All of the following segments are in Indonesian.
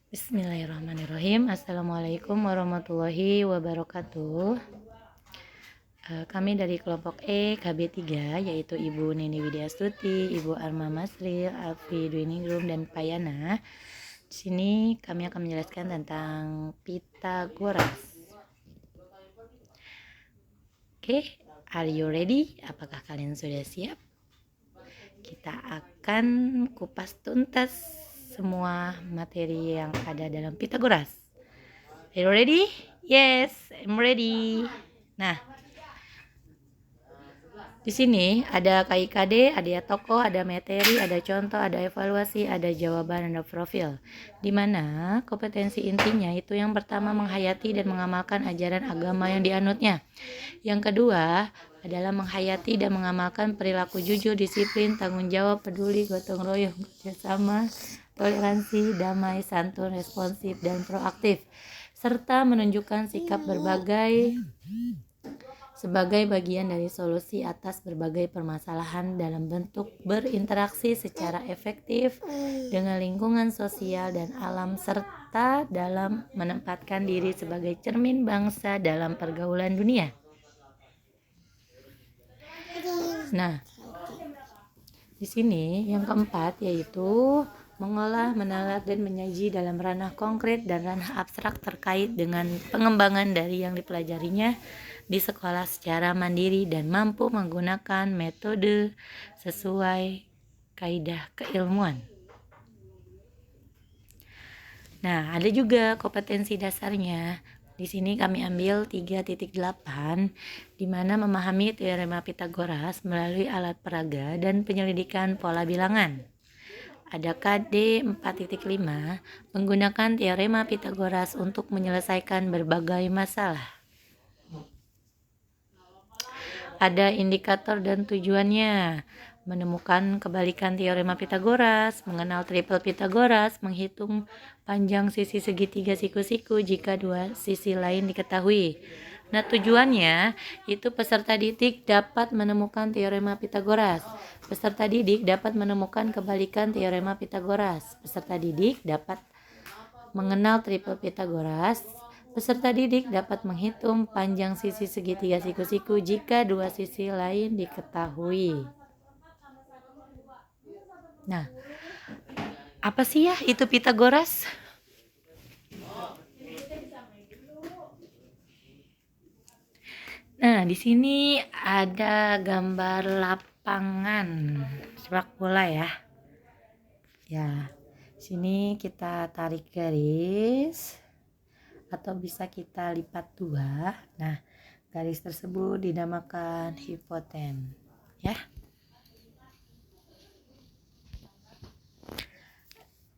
Bismillahirrahmanirrahim. Assalamualaikum warahmatullahi wabarakatuh. Kami dari kelompok E KB3, yaitu Ibu Nini Widyastuti, Ibu Arma Masril, Alfi Dwiningrum, dan Payana. Di sini kami akan menjelaskan tentang Pitagoras. Oke, are you ready? Apakah kalian sudah siap? Kita akan kupas tuntas semua materi yang ada dalam Pitagoras. Are you ready? Yes, I'm ready. Nah, di sini ada KIKD, ada tokoh, ada materi, ada contoh, ada evaluasi, ada jawaban, ada profil. Di mana kompetensi intinya itu yang pertama menghayati dan mengamalkan ajaran agama yang dianutnya. Yang kedua adalah menghayati dan mengamalkan perilaku jujur, disiplin, tanggung jawab, peduli, gotong royong, kerjasama, toleransi, damai, santun, responsif, dan proaktif, serta menunjukkan sikap sebagai bagian dari solusi atas berbagai permasalahan dalam bentuk berinteraksi secara efektif dengan lingkungan sosial dan alam, serta dalam menempatkan diri sebagai cermin bangsa dalam pergaulan dunia. Nah, di sini yang keempat yaitu mengolah, menalar, dan menyaji dalam ranah konkret dan ranah abstrak terkait dengan pengembangan dari yang dipelajarinya di sekolah secara mandiri dan mampu menggunakan metode sesuai kaidah keilmuan. Nah, ada juga kompetensi dasarnya. Di sini kami ambil 3.8 di mana memahami teorema Pitagoras melalui alat peraga dan penyelidikan pola bilangan. Ada KD 4.5 menggunakan teorema Pitagoras untuk menyelesaikan berbagai masalah. Ada indikator dan tujuannya, menemukan kebalikan teorema Pitagoras, mengenal triple Pitagoras, menghitung panjang sisi segitiga siku-siku jika dua sisi lain diketahui. Nah, tujuannya itu peserta didik dapat menemukan teorema Pitagoras. Peserta didik dapat menemukan kebalikan teorema Pitagoras. Peserta didik dapat mengenal triple Pitagoras. Peserta didik dapat menghitung panjang sisi segitiga siku-siku jika dua sisi lain diketahui. Nah, apa sih ya itu Pitagoras? Nah, di sini ada gambar lapangan sepak bola ya. Ya, sini kita tarik garis atau bisa kita lipat dua. Nah, garis tersebut dinamakan hipoten, ya.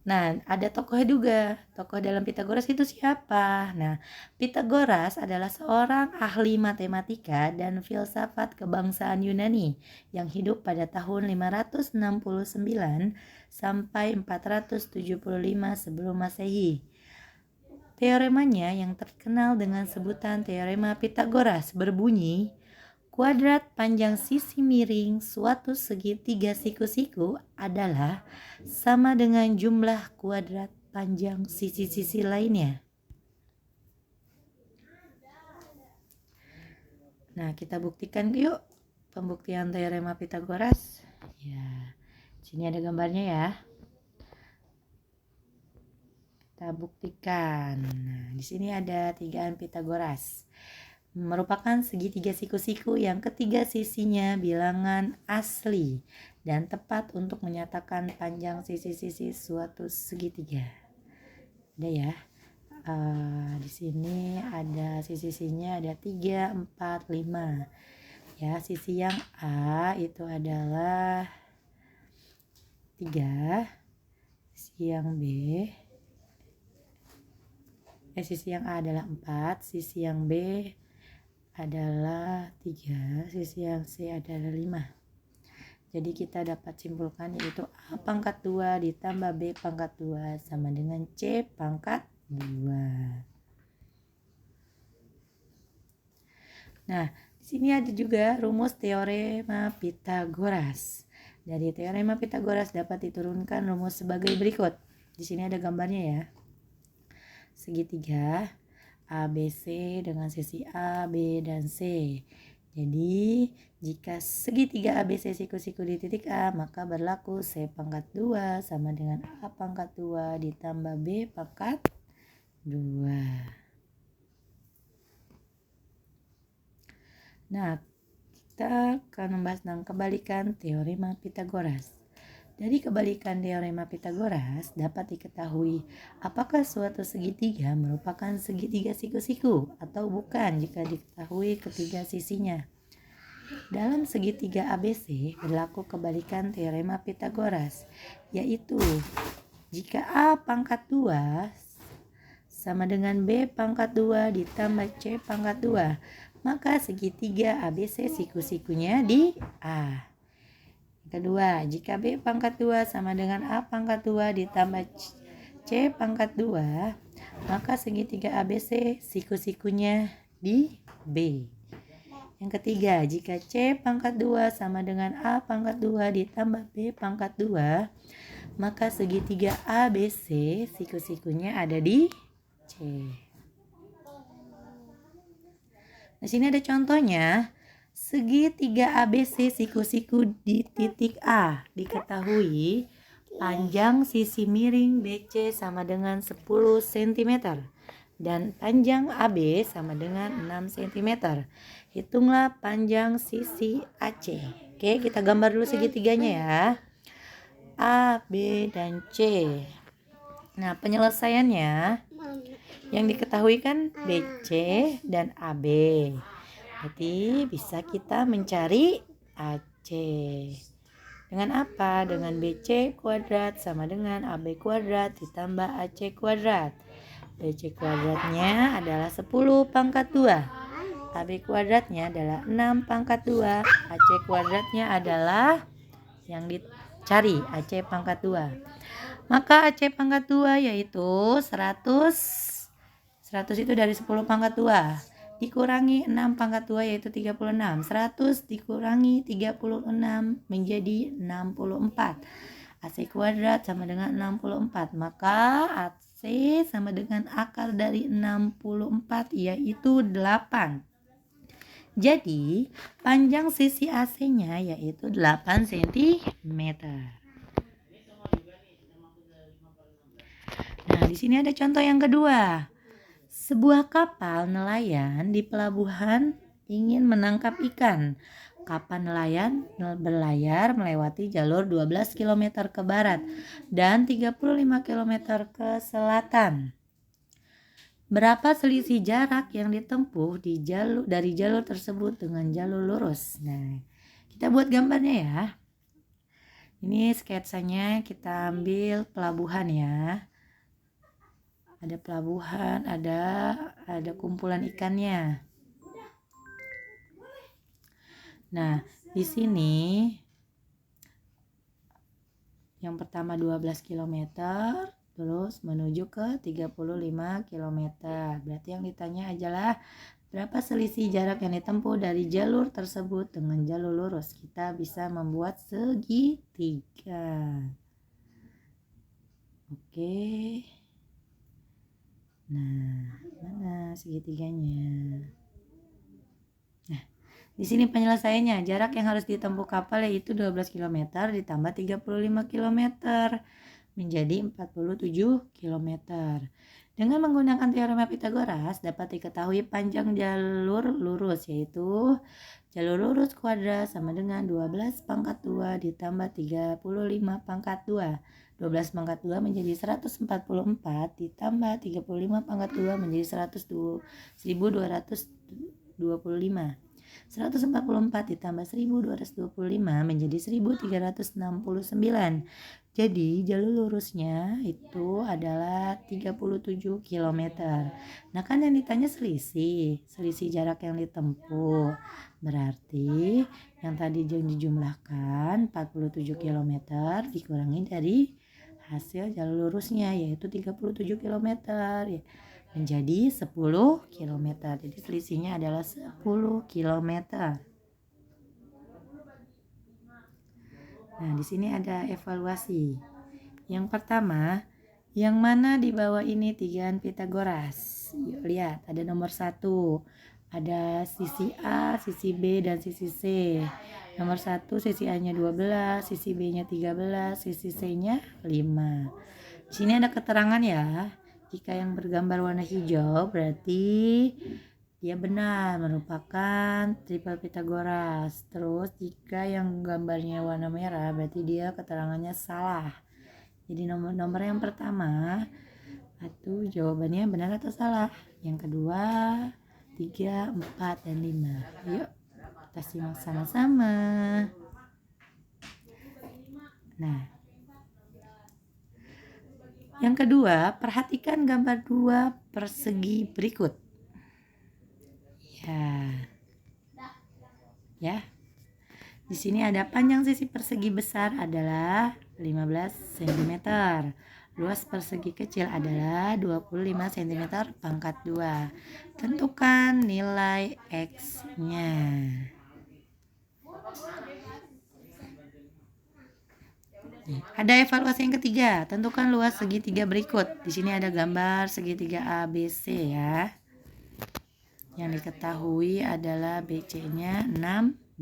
Nah, ada tokoh juga. Tokoh dalam Pitagoras itu siapa? Nah, Pitagoras adalah seorang ahli matematika dan filsafat kebangsaan Yunani yang hidup pada tahun 569 sampai 475 sebelum Masehi. Teoremanya yang terkenal dengan sebutan teorema Pitagoras berbunyi, kuadrat panjang sisi miring suatu segitiga siku-siku adalah sama dengan jumlah kuadrat panjang sisi-sisi lainnya. Nah, kita buktikan yuk pembuktian teorema Pitagoras. Ya, sini ada gambarnya ya. Kita buktikan. Nah, di sini ada tigaan Pitagoras. Merupakan segitiga siku-siku yang ketiga sisinya bilangan asli dan tepat untuk menyatakan panjang sisi-sisi suatu segitiga. Ada ya. Di sini ada sisi-sisinya ada 3, 4, 5. Ya, sisi yang A itu adalah 3, sisi yang B sisi yang A adalah 4, sisi yang B adalah 3, sisi yang C adalah 5. Jadi kita dapat simpulkan yaitu A pangkat 2 ditambah B pangkat 2 sama dengan C pangkat 2. Nah, di sini ada juga rumus teorema Pitagoras. Dari teorema Pitagoras dapat diturunkan rumus sebagai berikut. Di sini ada gambarnya ya. segitiga ABC dengan sisi A, B, dan C. Jadi jika segitiga ABC siku-siku di titik A, maka berlaku C pangkat 2 sama dengan A pangkat 2 ditambah B pangkat 2. Nah, kita akan membahas tentang kebalikan teorema Pythagoras. Dari kebalikan teorema Pythagoras dapat diketahui apakah suatu segitiga merupakan segitiga siku-siku atau bukan jika diketahui ketiga sisinya. Dalam segitiga ABC berlaku kebalikan teorema Pythagoras, yaitu jika A pangkat 2 sama dengan B pangkat 2 ditambah C pangkat 2, maka segitiga ABC siku-sikunya di A. Kedua, jika B pangkat 2 sama dengan A pangkat 2 ditambah C pangkat 2, maka segitiga ABC siku-sikunya di B. Yang ketiga, jika C pangkat 2 sama dengan A pangkat 2 ditambah B pangkat 2, maka segitiga ABC siku-sikunya ada di C. Di sini ada contohnya. Segitiga ABC siku-siku di titik A diketahui panjang sisi miring BC sama dengan 10 cm dan panjang AB sama dengan 6 cm. Hitunglah panjang sisi AC. Oke, kita gambar dulu segitiganya ya. A, B, dan C. Nah, penyelesaiannya yang diketahui kan BC dan AB. Berarti bisa kita mencari AC. Dengan apa? Dengan BC kuadrat sama dengan AB kuadrat ditambah AC kuadrat. BC kuadratnya adalah 10 pangkat 2. AB kuadratnya adalah 6 pangkat 2. AC kuadratnya adalah yang dicari, AC pangkat 2. Maka AC pangkat 2 yaitu 100. 100 itu dari 10 pangkat 2. Dikurangi 6 pangkat 2 yaitu 36. 100 dikurangi 36 menjadi 64. AC kuadrat sama dengan 64. Maka AC sama dengan akar dari 64 yaitu 8. Jadi panjang sisi AC-nya yaitu 8 cm. Nah, di sini ada contoh yang kedua. Sebuah kapal nelayan di pelabuhan ingin menangkap ikan. Kapal nelayan berlayar melewati jalur 12 km ke barat dan 35 km ke selatan. Berapa selisih jarak yang ditempuh dari jalur tersebut dengan jalur lurus? Nah, kita buat gambarnya ya. Ini sketsanya, kita ambil pelabuhan ya. Ada pelabuhan, ada kumpulan ikannya. Nah, di sini yang pertama 12 km terus menuju ke 35 km. Berarti yang ditanya adalah berapa selisih jarak yang ditempuh dari jalur tersebut dengan jalur lurus. Kita bisa membuat segitiga. Oke. Nah, mana segitiganya? Nah, di sini penyelesaiannya. Jarak yang harus ditempuh kapal yaitu 12 km ditambah 35 km menjadi 47 km. Dengan menggunakan teorema Pythagoras dapat diketahui panjang jalur lurus yaitu jalur lurus kuadrat sama dengan 12 pangkat 2 ditambah 35 pangkat 2. 12 pangkat 2 menjadi 144 ditambah 35 pangkat 2 menjadi 1225. 144 ditambah 1225 menjadi 1369. Jadi jalur lurusnya itu adalah 37 km. Nah, kan yang ditanya selisih jarak yang ditempuh. Berarti yang tadi dijumlahkan 47 km dikurangi dari hasil jalur lurusnya yaitu 37 km menjadi 10 km. Jadi selisihnya adalah 10 km. Nah, di sini ada evaluasi. Yang pertama, Yang mana di bawah ini tigaan Pitagoras? Yuk lihat, ada nomor 1. Ada sisi A, sisi B, dan sisi C. Nomor 1 sisi A-nya 12, sisi B-nya 13, sisi C-nya 5. Di sini ada keterangan ya. Jika yang bergambar warna hijau berarti dia benar, merupakan triple Pitagoras. Terus jika yang gambarnya warna merah berarti dia keterangannya salah. Jadi nomor yang pertama itu jawabannya benar atau salah. Yang kedua 3, 4, dan 5. Yuk kita simak sama-sama. Nah, yang kedua, perhatikan gambar 2 persegi berikut. Ya. Di sini ada panjang sisi persegi besar adalah 15 cm. Luas persegi kecil adalah 25 cm pangkat 2. Tentukan nilai X-nya. Ada evaluasi yang ketiga. Tentukan luas segitiga berikut. Di sini ada gambar segitiga ABC ya. Yang diketahui adalah BC-nya 16.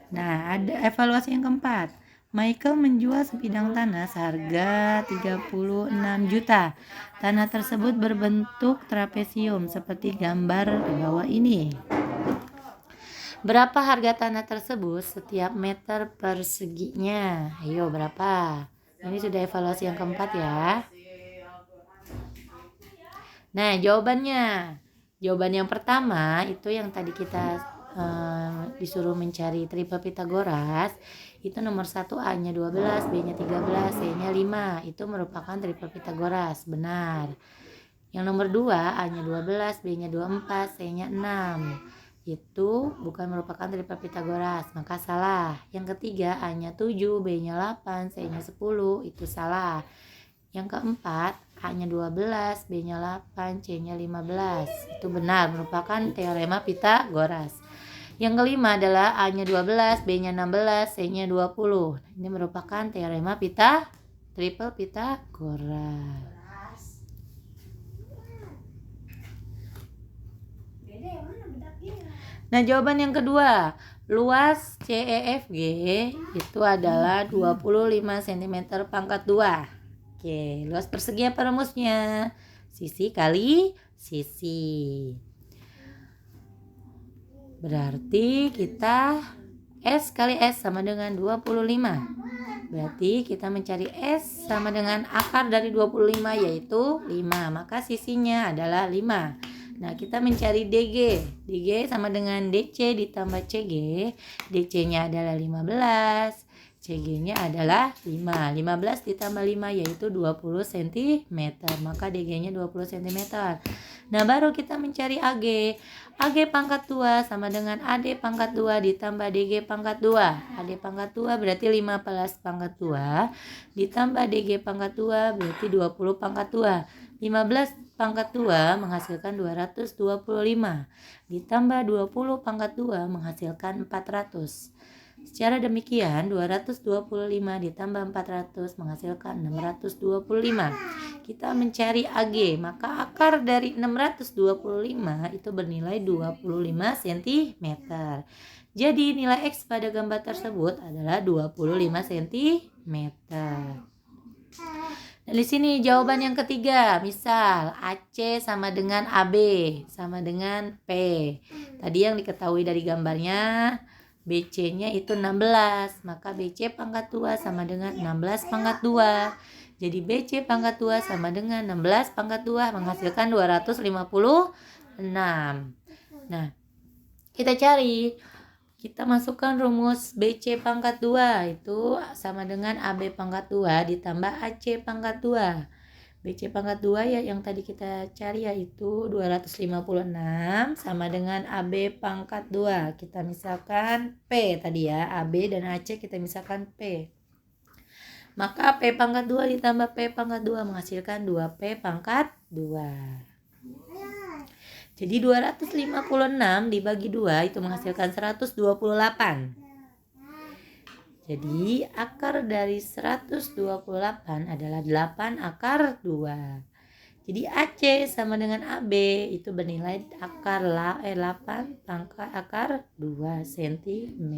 Nah, ada evaluasi yang keempat. Michael menjual sebidang tanah seharga 36 juta. Tanah tersebut berbentuk trapesium seperti gambar di bawah ini. Berapa harga tanah tersebut setiap meter perseginya? Ayo, berapa? Ini sudah evaluasi yang keempat ya. Nah, jawabannya. Jawaban yang pertama itu yang tadi kita disuruh mencari triple Pitagoras. Itu nomor 1 A-nya 12, B-nya 13, C-nya 5. Itu merupakan triple Pitagoras. Benar. Yang nomor 2 A-nya 12, B-nya 24, C-nya 6. Itu bukan merupakan triple Pitagoras, maka salah. Yang ketiga A-nya 7, B-nya 8, C-nya 10. Itu salah. Yang keempat A-nya 12, B-nya 8, C-nya 15. Itu benar, merupakan teorema Pitagoras. Yang kelima adalah A-nya 12, B-nya 16, C-nya 20. Ini merupakan teorema triple Pitagoras. Nah, jawaban yang kedua, luas CEFG itu adalah 25 cm pangkat 2. Oke, luas persegi apa rumusnya? Sisi kali sisi. Berarti kita S kali S sama dengan 25. Berarti kita mencari S sama dengan akar dari 25 yaitu 5. Maka sisinya adalah 5. Nah, kita mencari DG. DG sama dengan DC ditambah CG. DC-nya adalah 15. CG-nya adalah 5. 15 ditambah 5 yaitu 20 cm. Maka DG-nya 20 cm. Nah, baru kita mencari AG. AG pangkat 2 sama dengan AD pangkat 2 ditambah DG pangkat 2. AD pangkat 2 berarti 15 pangkat 2 ditambah DG pangkat 2 berarti 20 pangkat 2. 15 pangkat 2 menghasilkan 225 ditambah 20 pangkat 2 menghasilkan 400. Secara demikian 225 ditambah 400 menghasilkan 625. Kita mencari AG, maka akar dari 625 itu bernilai 25 cm. Jadi nilai X pada gambar tersebut adalah 25 cm. Nah, di sini jawaban yang ketiga, misal AC sama dengan AB sama dengan P. Tadi yang diketahui dari gambarnya BC-nya itu 16, maka BC pangkat 2 sama dengan 16 pangkat 2. Jadi BC pangkat 2 sama dengan 16 pangkat 2 menghasilkan 256. Nah, kita cari. Kita masukkan rumus BC pangkat 2 itu sama dengan AB pangkat 2 ditambah AC pangkat 2. BC pangkat 2 ya yang tadi kita cari yaitu 256 sama dengan AB pangkat 2. Kita misalkan P tadi ya, AB dan AC kita misalkan P. Maka P pangkat 2 ditambah P pangkat 2 menghasilkan 2P pangkat 2. Jadi 256 dibagi 2 itu menghasilkan 128. Jadi akar dari 128 adalah 8 akar 2. Jadi AC sama dengan AB itu bernilai akar 8 pangkat akar 2 cm.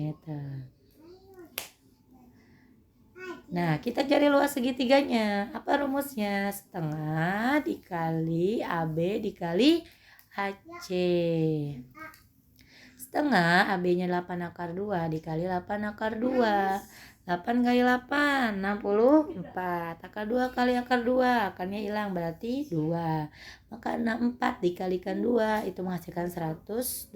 Nah, kita cari luas segitiganya. Apa rumusnya? Setengah dikali AB dikali AC. Setengah AB-nya 8 akar 2 dikali 8 akar 2. 8 kali 8, 64. Akar 2 kali akar 2, akarnya hilang berarti 2. Maka 64 dikalikan 2 itu menghasilkan 128.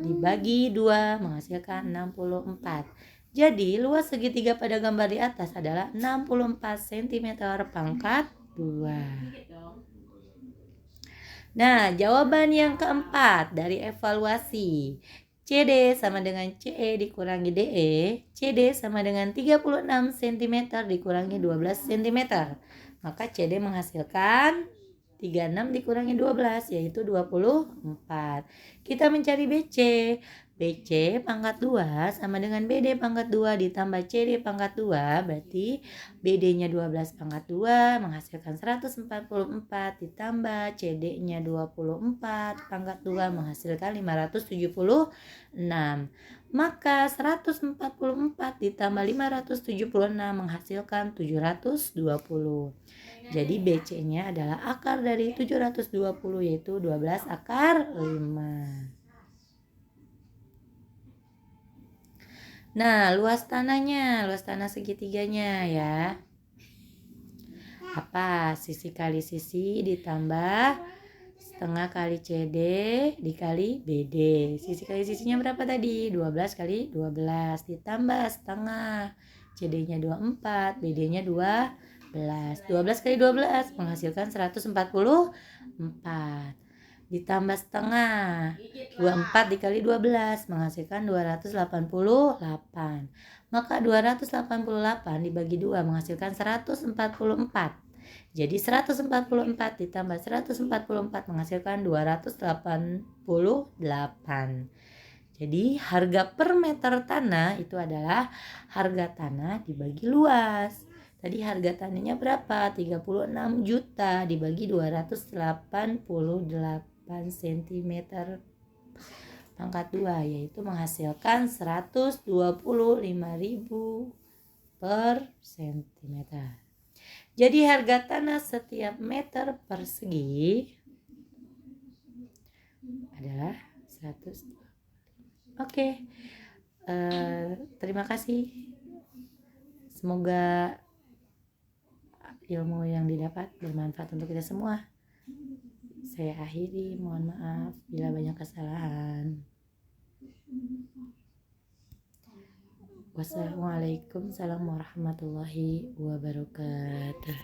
Dibagi 2 menghasilkan 64. Jadi luas segitiga pada gambar di atas adalah 64 cm pangkat 2. Nah, jawaban yang keempat dari evaluasi. CD sama dengan CE dikurangi DE. CD sama dengan 36 cm dikurangi 12 cm. Maka CD menghasilkan 36 dikurangi 12 yaitu 24. Kita mencari BC. BC pangkat 2 sama dengan BD pangkat 2 ditambah CD pangkat 2 berarti BD-nya 12 pangkat 2 menghasilkan 144 ditambah CD-nya 24 pangkat 2 menghasilkan 576. Maka 144 ditambah 576 menghasilkan 720. Jadi BC-nya adalah akar dari 720 yaitu 12 akar 5. Nah, luas tanah segitiganya ya. Apa? Sisi kali sisi ditambah setengah kali CD dikali BD. Sisi kali sisinya berapa tadi? 12 kali 12 ditambah setengah. CD-nya 24, BD-nya 12. 12 kali 12 menghasilkan 144. Ditambah setengah 24 dikali 12 menghasilkan 288. Maka 288 dibagi 2 menghasilkan 144. Jadi 144 ditambah 144 menghasilkan 288. Jadi harga per meter tanah itu adalah harga tanah dibagi luas. Tadi harga tanahnya berapa? 36 juta dibagi 288 cm pangkat 2 yaitu menghasilkan 125.000 per cm. Jadi harga tanah setiap meter persegi adalah 100. Oke. Terima kasih. Semoga ilmu yang didapat bermanfaat untuk kita semua. Saya akhiri, mohon maaf bila banyak kesalahan. Wassalamualaikum warahmatullahi wabarakatuh.